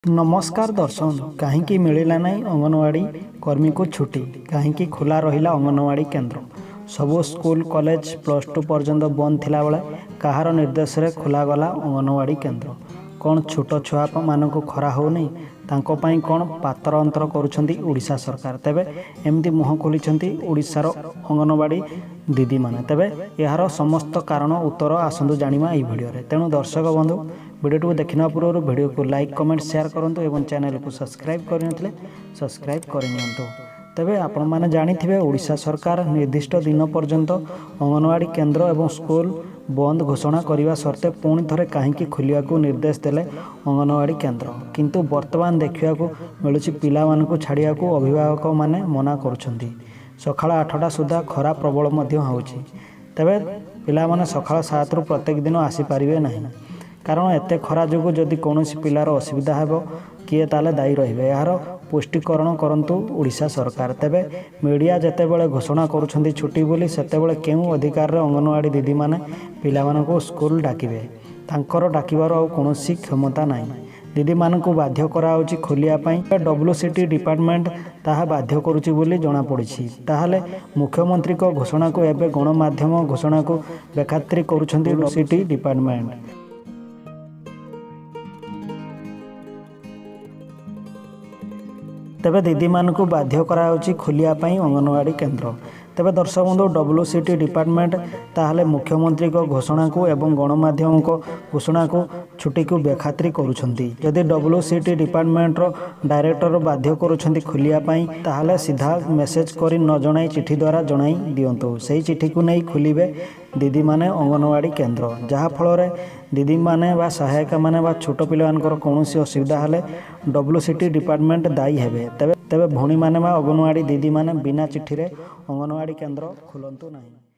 नमस्कार दर्शन कहीं मिलला नहीं अंगनवाड़ी कर्मी को छुट्टी कहीं खुला रहिला अंगनवाड़ी केन्द्र सबु स्कूल कॉलेज +2 पर्यंत बंद थिला बेले कहार निर्देश रे खुला गला अंगनवाड़ी केन्द्र कौन छोट छुआ मानक खरा होनी तांको पाई कौन पातर अंतर करुछंती उड़ीसा सरकार तेबे एमती मुह खोली उड़ीसार अंगनवाड़ी दीदी माने तेबे यार समस्त कारण उत्तर आसतु जानिमा एई भिडियो रे। तेणु दर्शक बंधु वीडियो को देखना पूर्व वीडियो को लाइक कमेंट शेयर करंतु एवं चैनल को सब्सक्राइब करनथिले सब्सक्राइब करनियंतु। तेबे आपण माने जानिथिबे उड़ीसा सरकार निर्दिष्ट दिन पर्यंत अंगनवाड़ी केन्द्र एवं स्कूल बंद घोषणा करने सर्ते पुणी थे कहीं खोलिया निर्देश देले अंगनवाड़ी केन्द्र किंतु वर्तमान देखा मिलूँ पिला मानकु छाड़िया अभिभावक माने मना करुछंती। सकाळ 8टा सुधा खरा प्रबल होउछि तेबे पिला माने सकाळ 7 रु प्रत्येक दिन आसी पारिबे नहीं कारण एते खरा जोगु जदि कोनोसी पिलार असुविधा हेबो किए ताले दायी रहिबे यार पुष्टिकरण करंतु उड़ीसा सरकार। तेबे मीडिया जेतेबेले घोषणा करुछंती छुट्टी बोली सेतेबेले केउ अधिकार रे अंगनवाड़ी दीदी माने पिला मानकु स्कूल डाकिबे तांकर डाकिबार आ कोनोसी क्षमता नाही। दीदी मानकु बाध्य कराउछि खोलिया पई WCT डिपार्टमेंट ताहा बाध्य करुछि बोली जणा पड़िछि। ताहाले मुख्यमंत्री को घोषणा को एबे गणमाध्यम घोषणा को बेखातिरी करुछंती WCT डिपार्टमेंट। तेबे दीदी मानकु बाध्य कराउछि खोलिया पई अंगनवाड़ी केन्द्र। तेबे दर्शक बंधु WCT डिपार्टमेंट ताहाले मुख्यमंत्री को घोषणा को एवं गणमाध्यम को घोषणा को छुट्टी को बेखातिरी करुछंती। जदि WCT डिपार्टमेंट रो डायरेक्टर बाध्य करुछंती खोलिया पई ताहाले सीधा मेसेज करी न जणाई चिठी द्वारा जणाई दियंतु सेही चिठी को नहीं खोलिबे दीदी माने अंगनवाड़ी केन्द्र जहा फल रे दीदी माने बा सहायिका माने बा छोट पिलानकर कोनोसी असुविधा हेले WCT डिपार्टमेंट दायी हेबे। तेबे भौणी माने बा अंगनवाड़ी दीदी माने बिना चिठी रे अंगनवाड़ी केन्द्र खोलंतु नहीं।